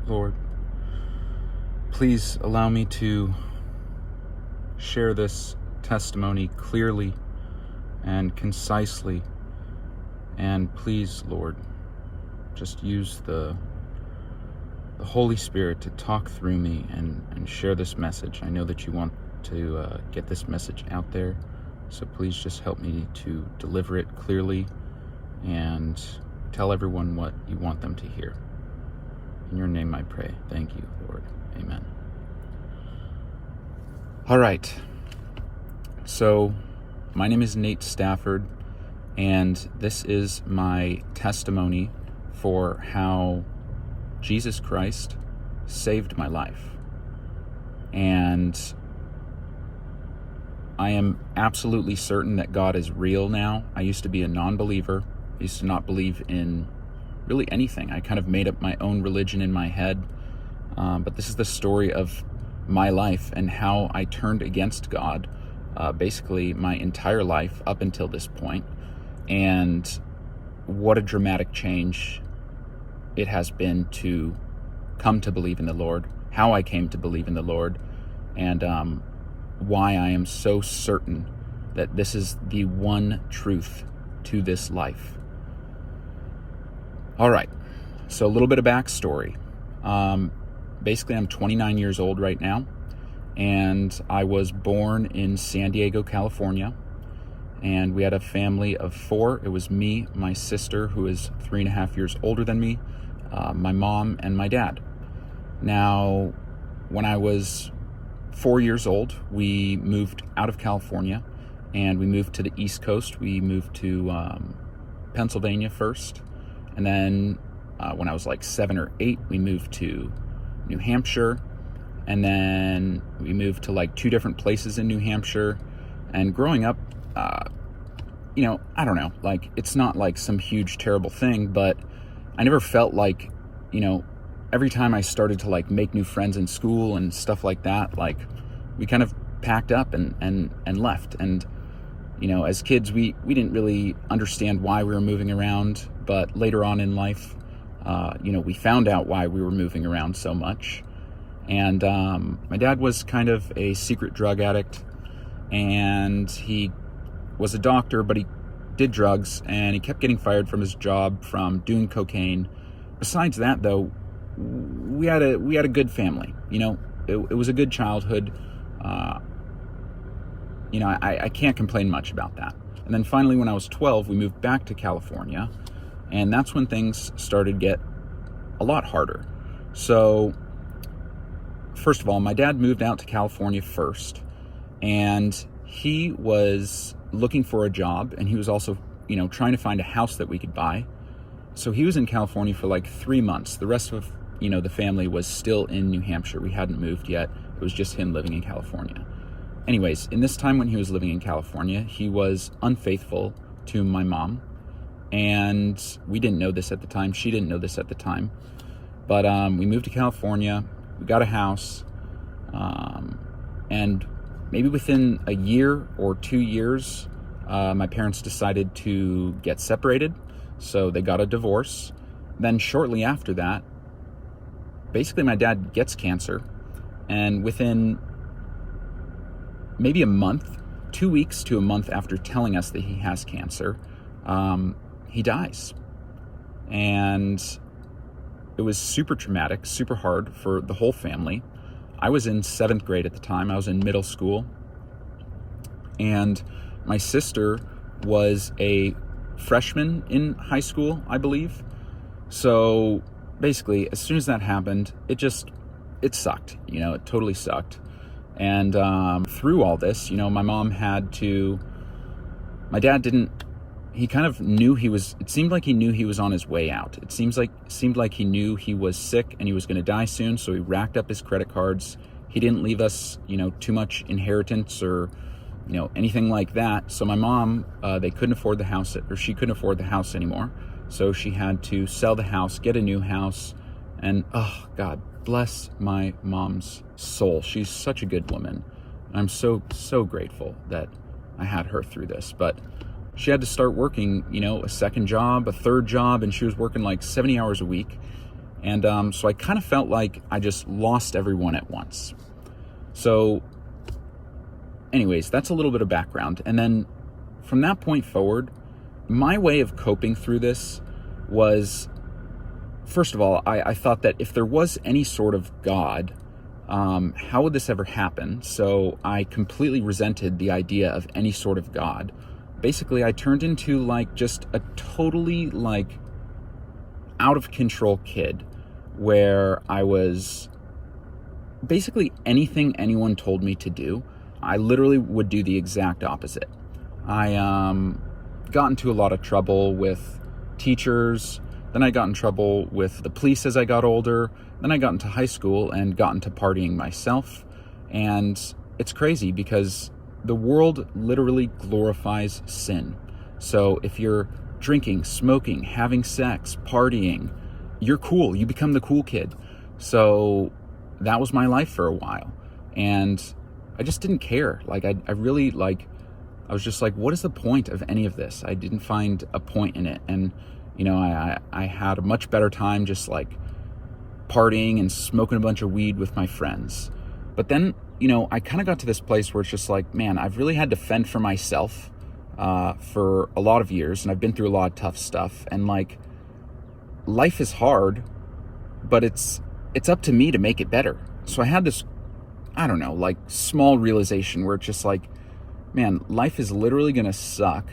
Lord, please allow me to share this testimony clearly and concisely. And please, Lord, just use the Holy Spirit to talk through me and share this message. I know that you want to get this message out there, so please just help me to deliver it clearly and tell everyone what you want them to hear. In your name I pray. Thank you, Lord. Amen. All right. So, my name is Nate Stafford, and this is my testimony for how Jesus Christ saved my life. And I am absolutely certain that God is real now. I used to be a non-believer. I used to not believe in really anything. I kind of made up my own religion in my head. But this is the story of my life and how I turned against God basically my entire life up until this point. And what a dramatic change it has been to come to believe in the Lord, how I came to believe in the Lord, and why I am so certain that this is the one truth to this life. All right, so a little bit of backstory. Basically, I'm 29 years old right now, and I was born in San Diego, California, and we had a family of 4. It was me, my sister, who is 3.5 years older than me, my mom, and my dad. Now, when I was 4 years old, we moved out of California, and we moved to the East Coast. We moved to Pennsylvania first, and then when I was like 7 or 8, we moved to New Hampshire, and then we moved to like 2 different places in New Hampshire. And growing up, I don't know, like, it's not like some huge terrible thing, but I never felt like, every time I started to like make new friends in school and stuff like that, like, we kind of packed up and left. And as kids, we didn't really understand why we were moving around, but later on in life, we found out why we were moving around so much. And my dad was kind of a secret drug addict, and he was a doctor, but he did drugs, and he kept getting fired from his job from doing cocaine. Besides that, though, we had a good family. It was a good childhood. I can't complain much about that. And then finally, when I was 12, we moved back to California, and that's when things started to get a lot harder. So, first of all, my dad moved out to California first, and he was looking for a job, and he was also, trying to find a house that we could buy. So he was in California for like 3 months. The rest of, the family was still in New Hampshire. We hadn't moved yet. It was just him living in California. Anyways, in this time when he was living in California, he was unfaithful to my mom. And we didn't know this at the time. She didn't know this at the time. But we moved to California. We got a house. And maybe within a year or 2 years, my parents decided to get separated. So they got a divorce. Then shortly after that, basically my dad gets cancer. And within maybe a month, 2 weeks to a month after telling us that he has cancer, he dies. And it was super traumatic, super hard for the whole family. I was in 7th grade at the time. I was in middle school. And my sister was a freshman in high school, I believe. So basically, as soon as that happened, it sucked. It totally sucked. And through all this, my dad he kind of knew it seemed like he knew he was on his way out. It seemed like he knew he was sick and he was going to die soon, so he racked up his credit cards. He didn't leave us, too much inheritance or, anything like that. So my mom, they couldn't afford the house, or she couldn't afford the house anymore. So she had to sell the house, get a new house, and oh, God bless my mom's soul. She's such a good woman. I'm so, so grateful that I had her through this. But she had to start working, a second job, a third job, and she was working like 70 hours a week. And so I kind of felt like I just lost everyone at once. So anyways, that's a little bit of background. And then from that point forward, my way of coping through this was, first of all, I thought that if there was any sort of God, how would this ever happen? So I completely resented the idea of any sort of God. Basically, I turned into like just a totally like out of control kid, where I was basically anything anyone told me to do, I literally would do the exact opposite. I got into a lot of trouble with teachers. Then I got in trouble with the police as I got older. Then I got into high school and got into partying myself. And it's crazy because the world literally glorifies sin. So if you're drinking, smoking, having sex, partying, you're cool. You become the cool kid. So that was my life for a while. And I just didn't care. Like, I really, like, I was just like, what is the point of any of this? I didn't find a point in it. And, you know, I had a much better time just like partying and smoking a bunch of weed with my friends. But then, you know, I kind of got to this place where it's just like, man, I've really had to fend for myself for a lot of years. And I've been through a lot of tough stuff. And like, life is hard, but it's up to me to make it better. So I had this, I don't know, like small realization where it's just like, man, life is literally going to suck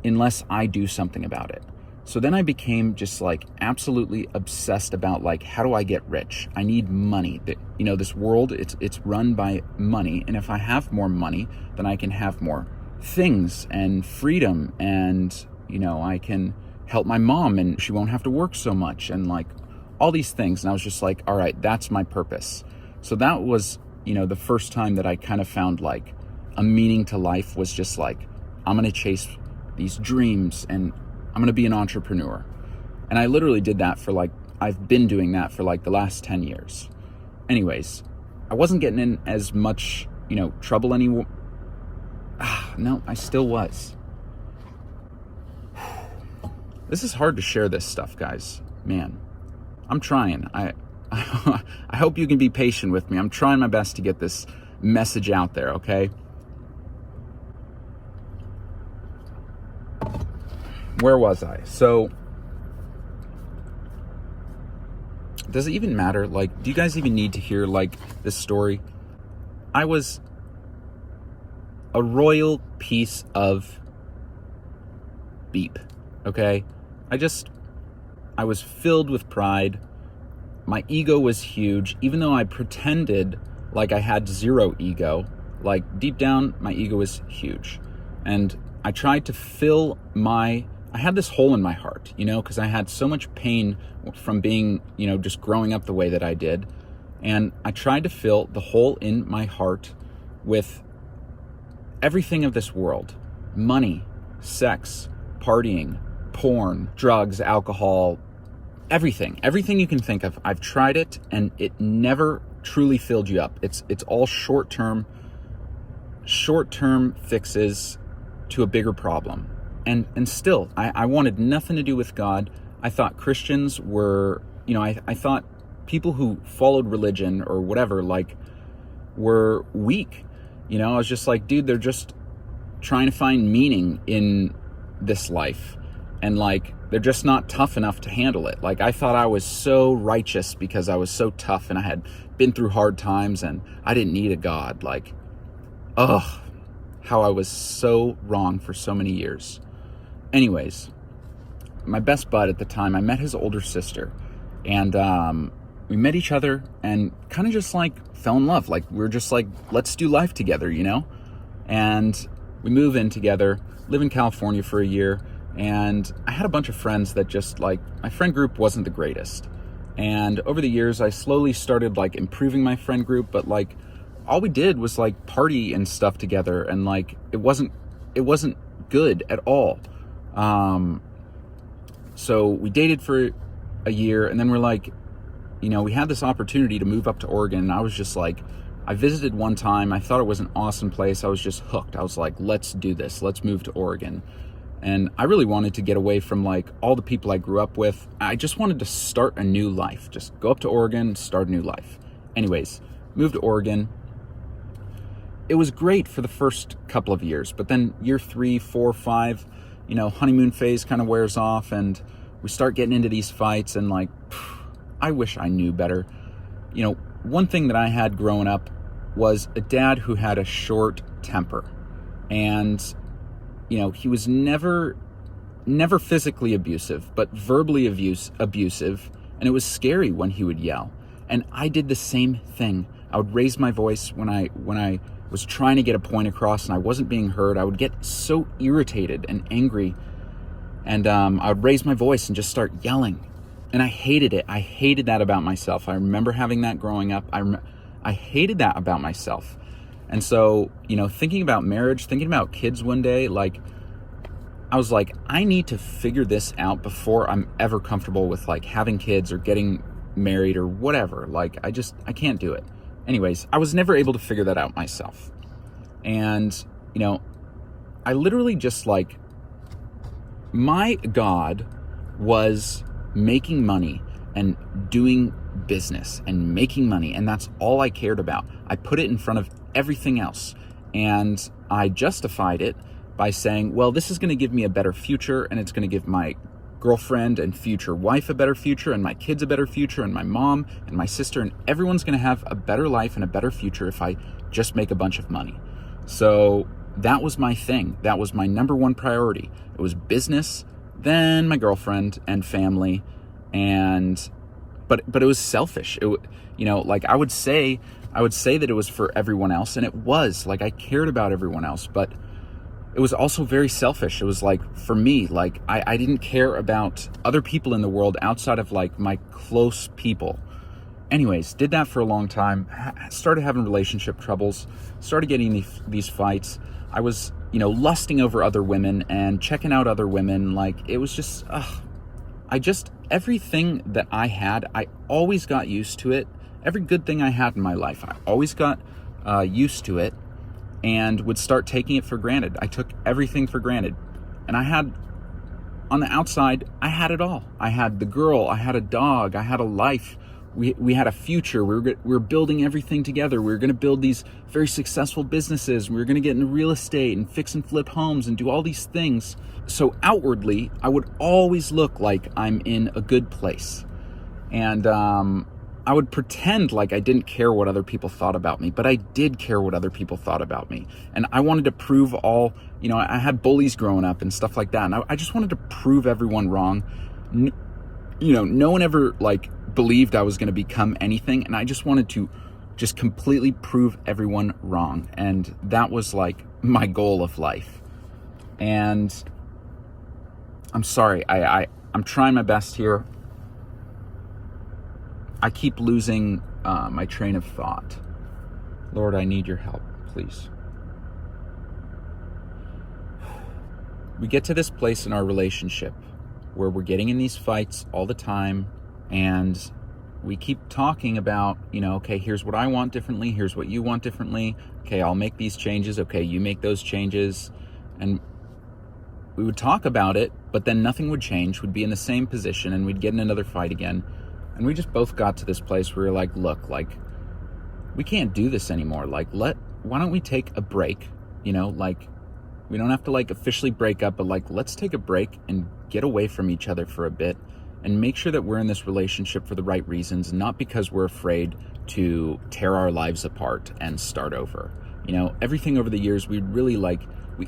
unless I do something about it. So then I became just like absolutely obsessed about like, how do I get rich? I need money. You know, this world, it's run by money. And if I have more money, then I can have more things and freedom. And, you know, I can help my mom and she won't have to work so much and like all these things. And I was just like, all right, that's my purpose. So that was, you know, the first time that I kind of found like a meaning to life, was just like, I'm going to chase these dreams and I'm going to be an entrepreneur. And I literally did that for like, I've been doing that for like the last 10 years. Anyways, I wasn't getting in as much, you know, trouble anymore. No, I still was. This is hard to share this stuff, guys. Man, I'm trying. I hope you can be patient with me. I'm trying my best to get this message out there, okay? Where was I? So, does it even matter? Like, do you guys even need to hear, like, this story? I was a royal piece of beep, okay? I was filled with pride. My ego was huge, even though I pretended like I had zero ego. Like, deep down, my ego was huge. And I tried to fill I had this hole in my heart, you know, because I had so much pain from being, you know, just growing up the way that I did. And I tried to fill the hole in my heart with everything of this world: money, sex, partying, porn, drugs, alcohol, everything you can think of. I've tried it and it never truly filled you up. It's all short-term fixes to a bigger problem. And still, I wanted nothing to do with God. I thought Christians were, you know, I thought people who followed religion or whatever, like, were weak. You know, I was just like, dude, they're just trying to find meaning in this life. And like, they're just not tough enough to handle it. Like, I thought I was so righteous because I was so tough and I had been through hard times and I didn't need a God. Like, ugh, how I was so wrong for so many years. Anyways, my best bud at the time, I met his older sister, and we met each other and kind of just like fell in love. Like, we were just like, let's do life together, you know? And we move in together, live in California for a year. And I had a bunch of friends that just like, my friend group wasn't the greatest. And over the years, I slowly started like improving my friend group, but like all we did was like party and stuff together. And like, it wasn't good at all. So we dated for a year, and then we're like, you know, we had this opportunity to move up to Oregon. And I was just like, I visited one time. I thought it was an awesome place. I was just hooked. I was like, let's do this. Let's move to Oregon. And I really wanted to get away from like all the people I grew up with. I just wanted to start a new life. Just go up to Oregon, start a new life. Anyways, moved to Oregon. It was great for the first couple of years, but then year 3, 4, 5, honeymoon phase kind of wears off, and we start getting into these fights, and like, I wish I knew better. One thing that I had growing up was a dad who had a short temper, and he was never physically abusive, but verbally abusive, and it was scary when he would yell. And I did the same thing. I would raise my voice when I was trying to get a point across and I wasn't being heard. I would get so irritated and angry, and I would raise my voice and just start yelling. And I hated it. I hated that about myself. I remember having that growing up. I hated that about myself. And so, thinking about marriage, thinking about kids one day, like, I was like, I need to figure this out before I'm ever comfortable with like having kids or getting married or whatever. Like, I can't do it. Anyways, I was never able to figure that out myself. And, I literally just like, my God was making money and doing business and making money. And that's all I cared about. I put it in front of everything else. And I justified it by saying, well, this is going to give me a better future, and it's going to give my girlfriend and future wife a better future, and my kids a better future, and my mom and my sister, and everyone's going to have a better life and a better future if I just make a bunch of money. So that was my thing. That was my number one priority. It was business, then my girlfriend and family, but it was selfish. Like I would say that it was for everyone else, and it was. Like, I cared about everyone else, but it was also very selfish. It was like, for me, like I didn't care about other people in the world outside of like my close people. Anyways, did that for a long time, started having relationship troubles, started getting these fights. I was, lusting over other women and checking out other women. Like, it was just, everything that I had, I always got used to it. Every good thing I had in my life, I always got used to it, and would start taking it for granted. I took everything for granted. And I had, on the outside, I had it all. I had the girl, I had a dog, I had a life. We had a future. We were building everything together. We were going to build these very successful businesses. We were going to get into real estate and fix and flip homes and do all these things. So outwardly, I would always look like I'm in a good place. And I would pretend like I didn't care what other people thought about me, but I did care what other people thought about me. And I wanted to prove I had bullies growing up and stuff like that. And I just wanted to prove everyone wrong. No one ever like believed I was going to become anything. And I just wanted to just completely prove everyone wrong. And that was like my goal of life. And I'm sorry, I'm trying my best here. I keep losing my train of thought. Lord, I need your help, please. We get to this place in our relationship where we're getting in these fights all the time, and we keep talking about, okay, here's what I want differently, here's what you want differently, okay, I'll make these changes, okay, you make those changes, and we would talk about it, but then nothing would change. We'd be in the same position, and we'd get in another fight again. And we just both got to this place where we were like, look, like, we can't do this anymore. Like, why don't we take a break? Like, we don't have to like officially break up, but like, let's take a break and get away from each other for a bit and make sure that we're in this relationship for the right reasons, not because we're afraid to tear our lives apart and start over. Everything over the years, we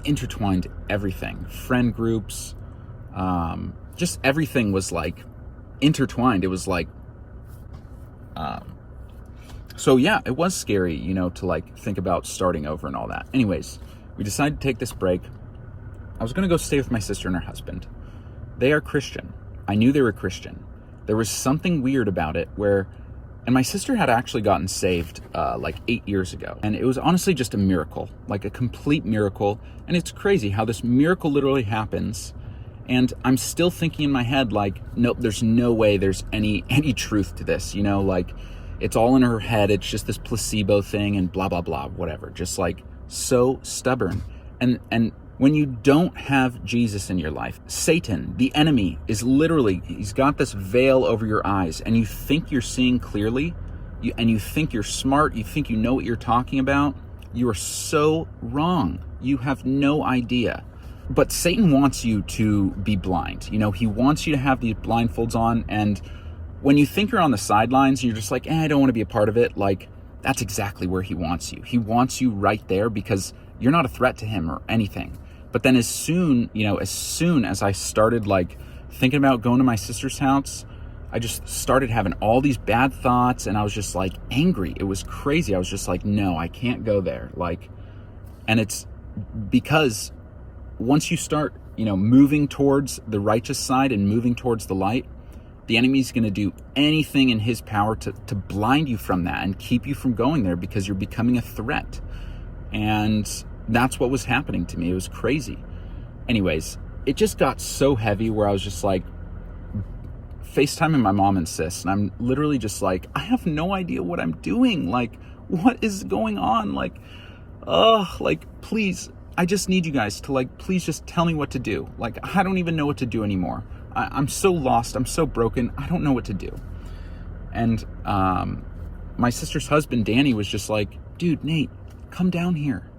intertwined everything, friend groups, just everything was like intertwined. It was like, so yeah, it was scary, to like think about starting over and all that. Anyways, we decided to take this break. I was going to go stay with my sister and her husband. They are Christian. I knew they were Christian. There was something weird about it and my sister had actually gotten saved like 8 years ago. And it was honestly just a miracle, like a complete miracle. And it's crazy how this miracle literally happens. And I'm still thinking in my head, like, nope, there's no way there's any truth to this, like it's all in her head. It's just this placebo thing and blah, blah, blah, whatever. Just like so stubborn. And When you don't have Jesus in your life, Satan, the enemy, is literally, he's got this veil over your eyes, and you think you're seeing clearly, and you think you're smart, you think you know what you're talking about. You are so wrong. You have no idea. But Satan wants you to be blind. He wants you to have these blindfolds on, and when you think you're on the sidelines, you're just like, I don't want to be a part of it. Like, that's exactly where he wants you. He wants you right there because you're not a threat to him or anything. But then as soon as I started like thinking about going to my sister's house, I just started having all these bad thoughts, and I was just like angry. It was crazy. I was just like, no, I can't go there. And it's because once you start, moving towards the righteous side and moving towards the light, the enemy's going to do anything in his power to blind you from that and keep you from going there because you're becoming a threat. And that's what was happening to me. It was crazy. Anyways, it just got so heavy where I was just like FaceTiming my mom and sis, and I'm literally just like, I have no idea what I'm doing. Like, what is going on? Please, I just need you guys to please just tell me what to do. I don't even know what to do anymore. I'm so lost. I'm so broken. I don't know what to do. And my sister's husband, Danny, was just like, dude, Nate, come down here.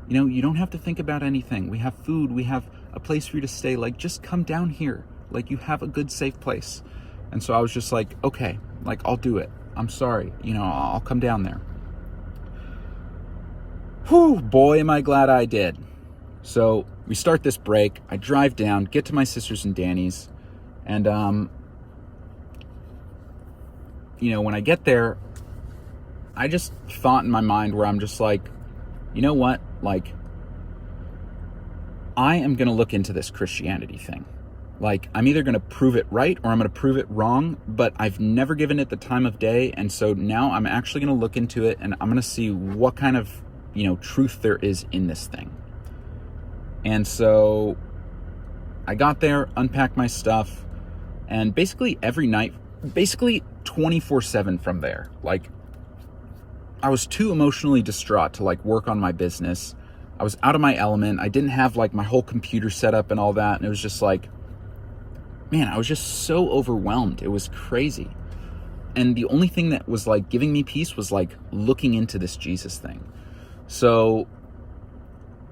You don't have to think about anything. We have food. We have a place for you to stay. Just come down here. You have a good, safe place. And so I was just like, okay, I'll do it. I'm sorry. I'll come down there. Whew, boy, am I glad I did. So we start this break. I drive down, get to my sister's and Danny's. And, when I get there, I just thought in my mind where I'm just like, you know what? I am going to look into this Christianity thing. I'm either going to prove it right or I'm going to prove it wrong, but I've never given it the time of day. And so now I'm actually going to look into it, and I'm going to see what kind of, truth there is in this thing. And so I got there, unpacked my stuff, and basically every night, 24/7 from there, I was too emotionally distraught to work on my business. I was out of my element. I didn't have my whole computer set up and all that. And it was just man, I was just so overwhelmed. It was crazy. And the only thing that was giving me peace was looking into this Jesus thing. So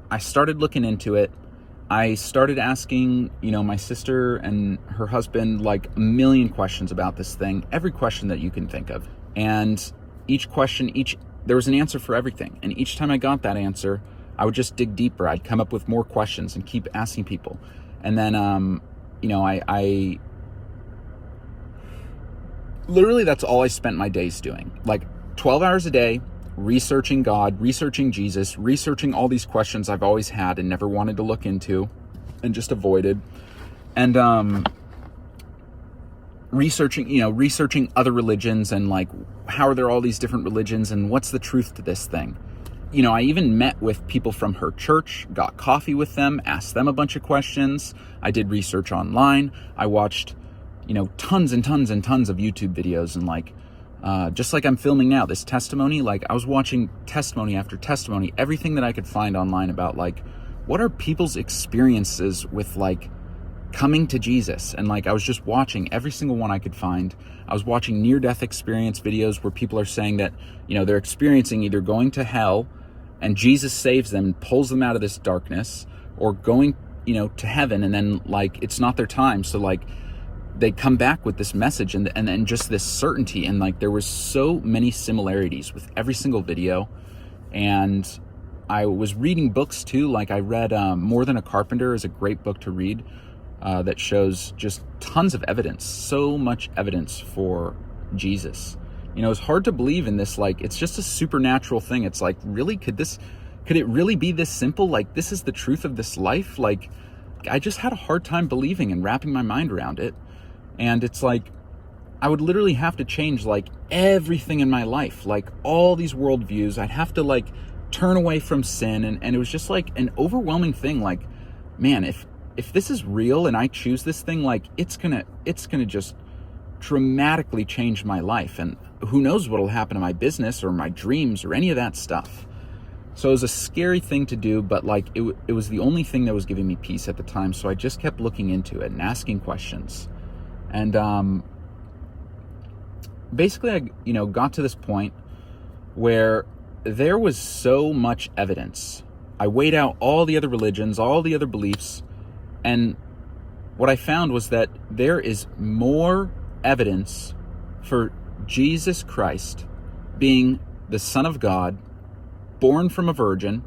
I started looking into it. I started asking, my sister and her husband a million questions about this thing, every question that you can think of. And each question, there was an answer for everything. And each time I got that answer, I would just dig deeper. I'd come up with more questions and keep asking people. And then, I literally, that's all I spent my days doing. 12 hours a day, researching God, researching Jesus, researching all these questions I've always had and never wanted to look into and just avoided. And, researching other religions and how are there all these different religions and what's the truth to this thing. I even met with people from her church, got coffee with them, asked them a bunch of questions. I did research online. I watched, tons and tons and tons of YouTube videos, and just like I'm filming now, this testimony, I was watching testimony after testimony, everything that I could find online about what are people's experiences with coming to Jesus. And I was just watching every single one I could find. I was watching near-death experience videos where people are saying that, they're experiencing either going to hell and Jesus saves them and pulls them out of this darkness, or going, to heaven and then it's not their time. So they come back with this message and then just this certainty. And there was so many similarities with every single video. And I was reading books too. I read More Than a Carpenter is a great book to read. That shows just tons of evidence, so much evidence for Jesus. It's hard to believe in this, it's just a supernatural thing. It's really, could it really be this simple? This is the truth of this life? I just had a hard time believing and wrapping my mind around it. And it's I would literally have to change everything in my life, all these worldviews. I'd have to turn away from sin. And it was just an overwhelming thing. Man, if this is real and I choose this thing, it's gonna just dramatically change my life. And who knows what'll happen to my business or my dreams or any of that stuff. So it was a scary thing to do, but like it was the only thing that was giving me peace at the time. So I just kept looking into it and asking questions. And basically I, got to this point where there was so much evidence. I weighed out all the other religions, all the other beliefs, and what I found was that there is more evidence for Jesus Christ being the Son of God, born from a virgin,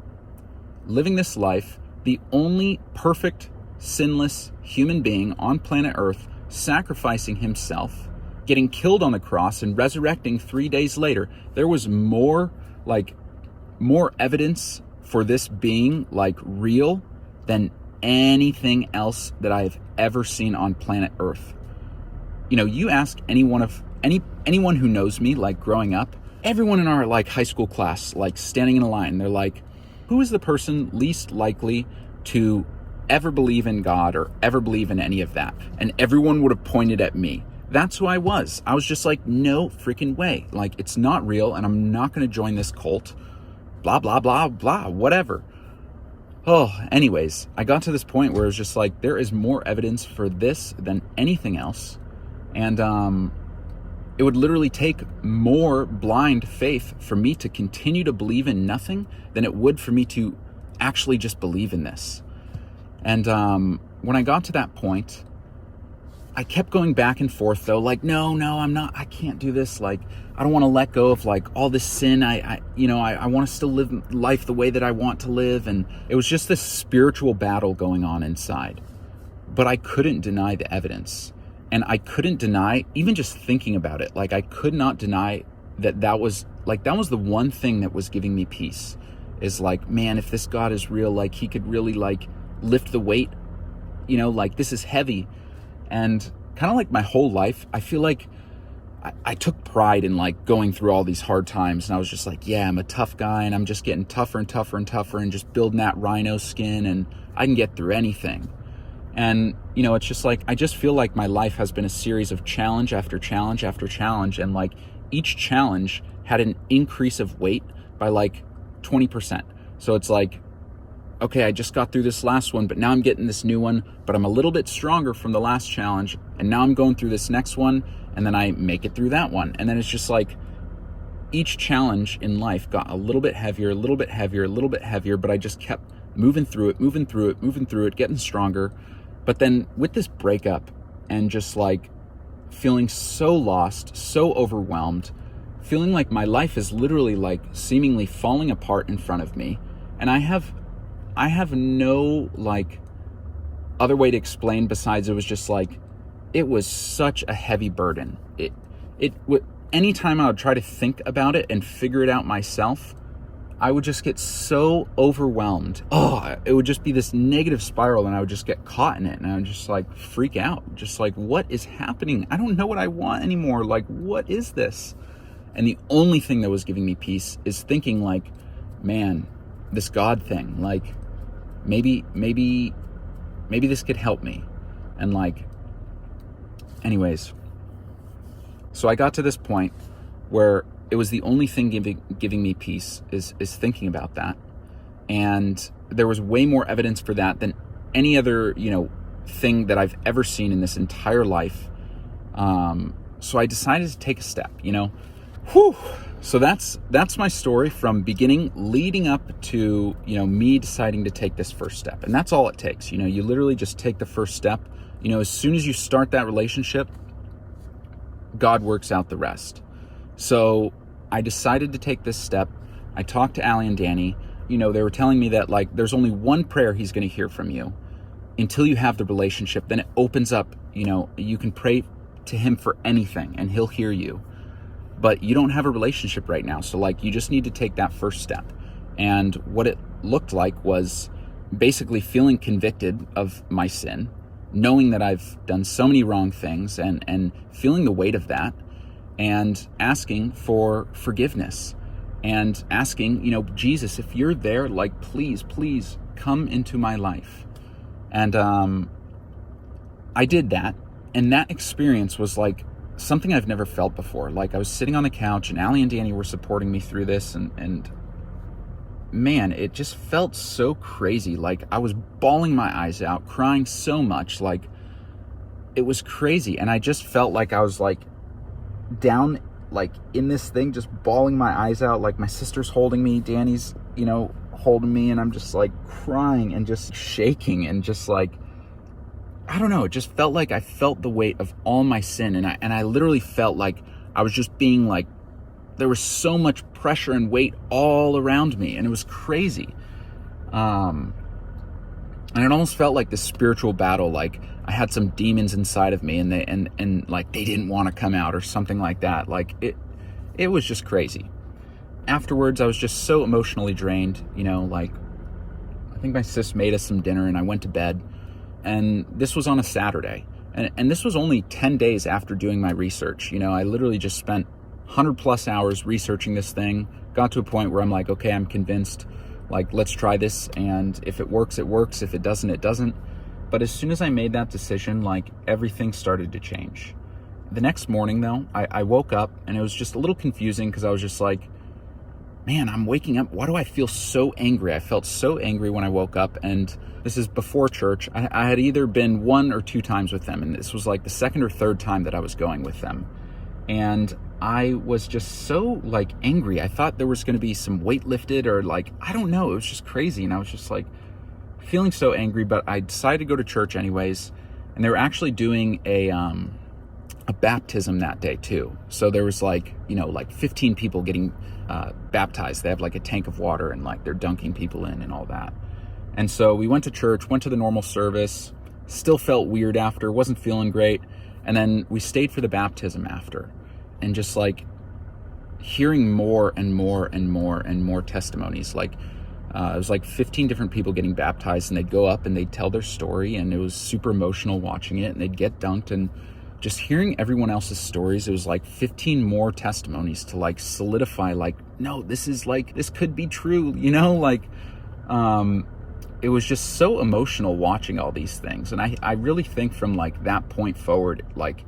living this life, the only perfect, sinless human being on planet Earth, sacrificing himself, getting killed on the cross, and resurrecting 3 days later. There was more evidence for this being real than anything else that I've ever seen on planet Earth. You ask anyone who knows me, growing up, everyone in our high school class, standing in a line, they're like, who is the person least likely to ever believe in God or ever believe in any of that? And everyone would have pointed at me. That's who I was. I was just like, no freaking way. It's not real, and I'm not going to join this cult. Blah, blah, blah, blah, whatever. Oh, anyways, I got to this point where it was just there is more evidence for this than anything else. And it would literally take more blind faith for me to continue to believe in nothing than it would for me to actually just believe in this. And when I got to that point, I kept going back and forth though, no, I can't do this. I don't want to let go of all this sin. I want to still live life the way that I want to live. And it was just this spiritual battle going on inside. But I couldn't deny the evidence. And I couldn't deny, even just thinking about it, I could not deny that was the one thing that was giving me peace. Is man, if this God is real, he could really lift the weight, this is heavy. And kind of my whole life, I feel I took pride in going through all these hard times. And I was just yeah, I'm a tough guy, and I'm just getting tougher and tougher and tougher, and just building that rhino skin, and I can get through anything. And, it's just I just feel my life has been a series of challenge after challenge after challenge. And each challenge had an increase of weight by 20%. So it's okay, I just got through this last one, but now I'm getting this new one, but I'm a little bit stronger from the last challenge. And now I'm going through this next one, and then I make it through that one. And then it's just each challenge in life got a little bit heavier, a little bit heavier, a little bit heavier, but I just kept moving through it, getting stronger. But then with this breakup and just feeling so lost, so overwhelmed, feeling my life is literally seemingly falling apart in front of me. And I have no other way to explain besides it was just it was such a heavy burden. Anytime I would try to think about it and figure it out myself, I would just get so overwhelmed. It would just be this negative spiral, and I would just get caught in it, and I would just freak out. Just what is happening? I don't know what I want anymore. What is this? And the only thing that was giving me peace is thinking man, this God thing, maybe this could help me. And anyways, so I got to this point where it was the only thing giving me peace is thinking about that. And there was way more evidence for that than any other, thing that I've ever seen in this entire life. So I decided to take a step, So that's my story from beginning leading up to, me deciding to take this first step. And that's all it takes. You literally just take the first step. As soon as you start that relationship, God works out the rest. So I decided to take this step. I talked to Allie and Danny. They were telling me that there's only one prayer he's going to hear from you until you have the relationship. Then it opens up, you can pray to him for anything and he'll hear you. But you don't have a relationship right now. So you just need to take that first step. And what it looked like was basically feeling convicted of my sin, knowing that I've done so many wrong things and feeling the weight of that, and asking for forgiveness and asking, Jesus, if you're there, please come into my life. And I did that. And that experience was something I've never felt before. I was sitting on the couch, and Allie and Danny were supporting me through this, and man, it just felt so crazy. Like I was bawling my eyes out, crying so much. Like it was crazy. And I just felt like I was like down, like in this thing, just bawling my eyes out. Like my sister's holding me, Danny's, holding me, and I'm just like crying and just shaking and just like, I don't know. It just felt like I felt the weight of all my sin. And I literally felt like I was just being like, there was so much pressure and weight all around me, and it was crazy. And it almost felt like this spiritual battle, like I had some demons inside of me, and they like they didn't want to come out or something like that. Like it was just crazy. Afterwards, I was just so emotionally drained. Like I think my sis made us some dinner, and I went to bed. And this was on a Saturday, and this was only 10 days after doing my research. I literally just spent 100+ hours researching this thing, got to a point where I'm like, okay, I'm convinced, like, let's try this, and if it works, it works, if it doesn't, it doesn't. But as soon as I made that decision, like, everything started to change. The next morning, though, I woke up, and it was just a little confusing, because I was just like, man, I'm waking up, why do I feel so angry? I felt so angry when I woke up, and this is before church. I had either been 1 or 2 times with them, and this was like the second or third time that I was going with them. And I was just so like angry. I thought there was going to be some weight lifted, or like, I don't know. It was just crazy. And I was just like feeling so angry, but I decided to go to church anyways. And they were actually doing a baptism that day too. So there was like 15 people getting baptized. They have like a tank of water, and like they're dunking people in and all that. And so we went to church, went to the normal service, still felt weird after, wasn't feeling great. And then we stayed for the baptism after, and just like hearing more and more and more and more testimonies. Like it was like 15 different people getting baptized, and they'd go up and they'd tell their story, and it was super emotional watching it, and they'd get dunked, and just hearing everyone else's stories. It was like 15 more testimonies to like solidify, like, no, this could be true, it was just so emotional watching all these things. And I really think from like that point forward, like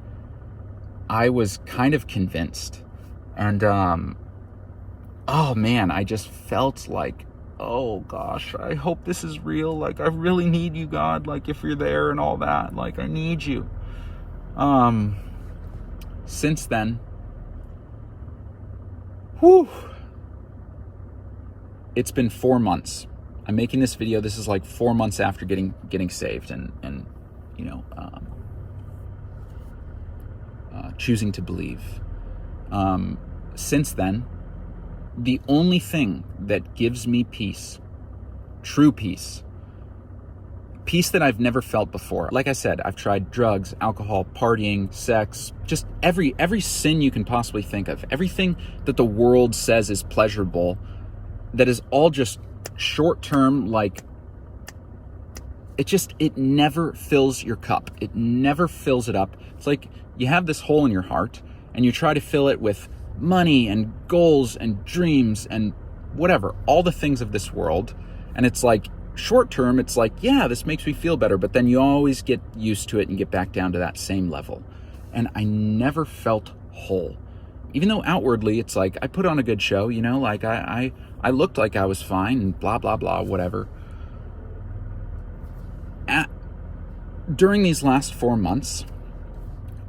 I was kind of convinced. And oh man, I just felt like, oh gosh, I hope this is real. Like I really need you, God. Like if you're there and all that, like I need you. Since then, it's been 4 months. I'm making this video. This is like 4 months after getting saved and choosing to believe. Since then, the only thing that gives me peace, true peace that I've never felt before. Like I said, I've tried drugs, alcohol, partying, sex, just every sin you can possibly think of. Everything that the world says is pleasurable, that is all just short-term, like it never fills your cup. It never fills it up. It's like you have this hole in your heart, and you try to fill it with money and goals and dreams and whatever, all the things of this world. And it's like, short term, it's like, yeah, this makes me feel better, but then you always get used to it and get back down to that same level. And I never felt whole. Even though outwardly it's like I put on a good show, like I looked like I was fine and blah, blah, blah, whatever. During these last 4 months,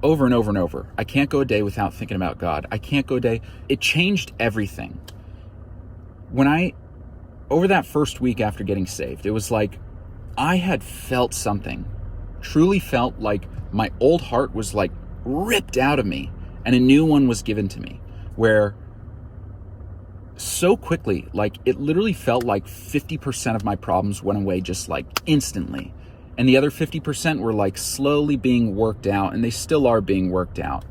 over and over and over, I can't go a day without thinking about God. I can't go a day. It changed everything. Over that first week after getting saved, it was like I had felt something, truly felt like my old heart was like ripped out of me and a new one was given to me, where so quickly, like it literally felt like 50% of my problems went away just like instantly. And the other 50% were like slowly being worked out, and they still are being worked out.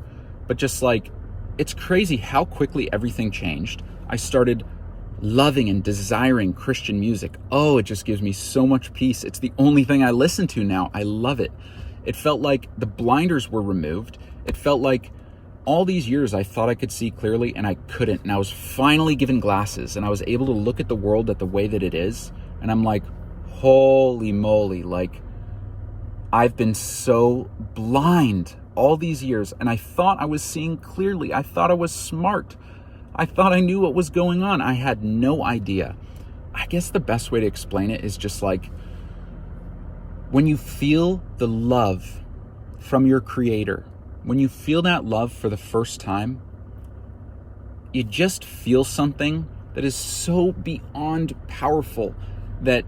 But just like, it's crazy how quickly everything changed. I started loving and desiring Christian music. Oh, it just gives me so much peace. It's the only thing I listen to now. I love it. It felt like the blinders were removed. It felt like all these years I thought I could see clearly and I couldn't. And I was finally given glasses, and I was able to look at the world at the way that it is. And I'm like, holy moly, like I've been so blind all these years, and I thought I was seeing clearly. I thought I was smart. I thought I knew what was going on. I had no idea. I guess the best way to explain it is just like when you feel the love from your Creator, when you feel that love for the first time, you just feel something that is so beyond powerful that,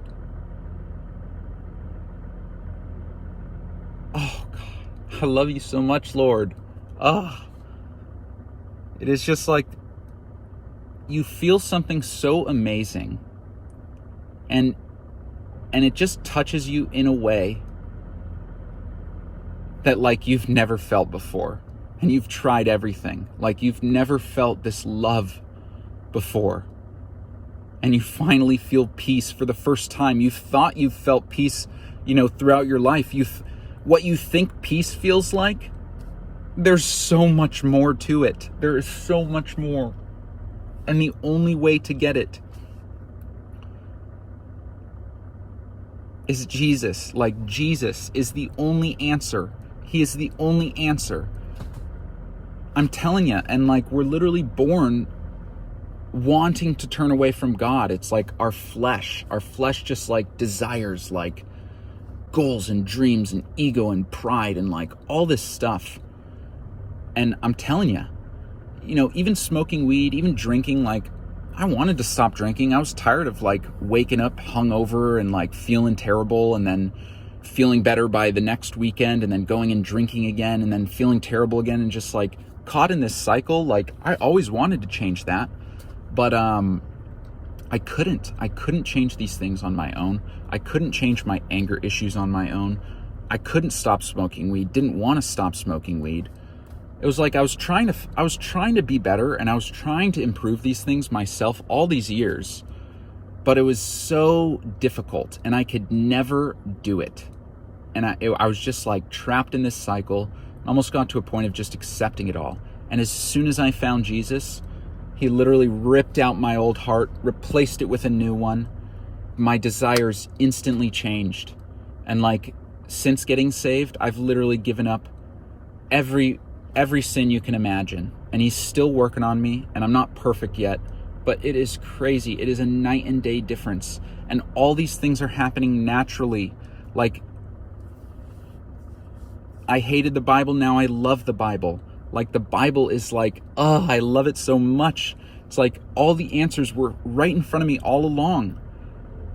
oh God, I love you so much, Lord. It is just like you feel something so amazing, and it just touches you in a way that like you've never felt before, and you've tried everything. Like you've never felt this love before, and you finally feel peace for the first time. You thought you felt peace, throughout your life. What you think peace feels like, there's so much more to it. There is so much more. And the only way to get it is Jesus. Like Jesus is the only answer. He is the only answer. I'm telling you, and like we're literally born wanting to turn away from God. It's like our flesh just like desires like goals and dreams and ego and pride and like all this stuff. And I'm telling you, even smoking weed, even drinking, like I wanted to stop drinking. I was tired of like waking up hungover and like feeling terrible and then feeling better by the next weekend and then going and drinking again and then feeling terrible again and just like caught in this cycle. Like I always wanted to change that, but I couldn't change these things on my own. I couldn't change my anger issues on my own. I couldn't stop smoking weed, didn't want to stop smoking weed. It was like I was trying to be better, and I was trying to improve these things myself all these years, but it was so difficult and I could never do it. And I was just like trapped in this cycle, almost got to a point of just accepting it all. And as soon as I found Jesus, He literally ripped out my old heart, replaced it with a new one. My desires instantly changed. And like since getting saved, I've literally given up every sin you can imagine, and He's still working on me, and I'm not perfect yet, but it is crazy. It is a night and day difference, and all these things are happening naturally. Like I hated the Bible, now I love the Bible. Like the Bible is like, I love it so much. It's like all the answers were right in front of me all along,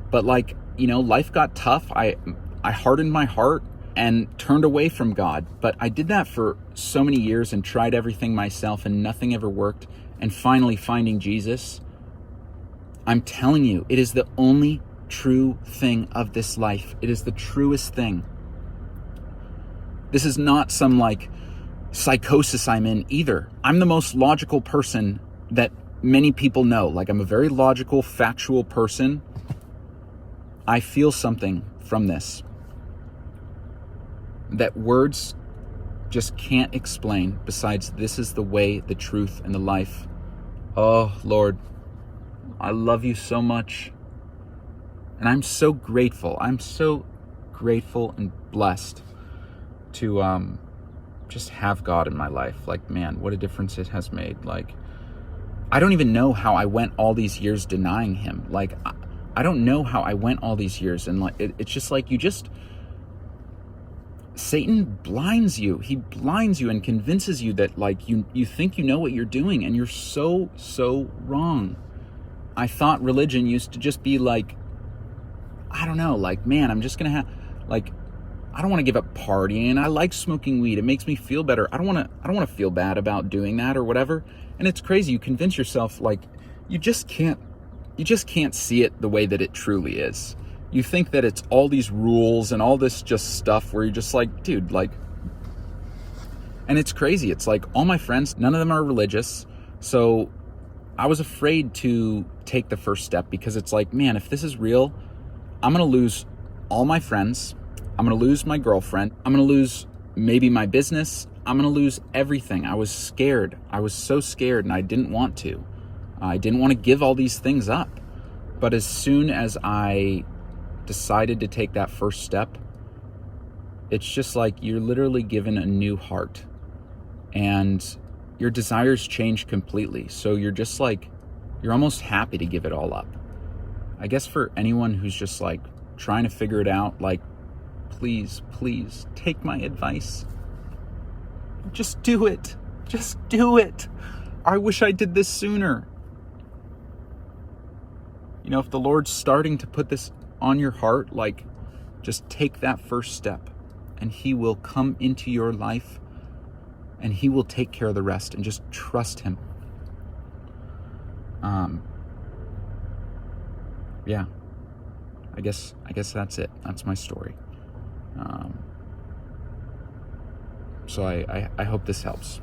but like life got tough. I hardened my heart and turned away from God. But I did that for so many years and tried everything myself, and nothing ever worked. And finally finding Jesus, I'm telling you, it is the only true thing of this life. It is the truest thing. This is not some like psychosis I'm in either. I'm the most logical person that many people know. Like I'm a very logical, factual person. I feel something from this that words just can't explain, besides this is the way, the truth, and the life. Oh, Lord, I love you so much. And I'm so grateful. I'm so grateful and blessed to just have God in my life. Like, man, what a difference it has made. Like, I don't even know how I went all these years denying Him. Like, I don't know how I went all these years. And like, it's just like Satan blinds you. He blinds you and convinces you that like you think you know what you're doing, and you're so wrong. I thought religion used to just be like, I don't know, like, man, I'm just gonna have like, I don't want to give up partying. I like smoking weed. It makes me feel better. I don't want to feel bad about doing that or whatever. And it's crazy. You convince yourself like you just can't see it the way that it truly is. You think that it's all these rules and all this just stuff where you're just like, dude, like, and it's crazy. It's like all my friends, none of them are religious. So I was afraid to take the first step because it's like, man, if this is real, I'm going to lose all my friends. I'm going to lose my girlfriend. I'm going to lose maybe my business. I'm going to lose everything. I was scared. I was so scared, and I didn't want to. I didn't want to give all these things up. But as soon as I decided to take that first step, it's just like you're literally given a new heart, and your desires change completely. So you're just like, you're almost happy to give it all up. I guess for anyone who's just like trying to figure it out, like, please take my advice. Just do it. Just do it. I wish I did this sooner. You know, if the Lord's starting to put this on your heart, like, just take that first step and He will come into your life and He will take care of the rest, and just trust Him. Yeah, I guess that's it. That's my story. So I hope this helps.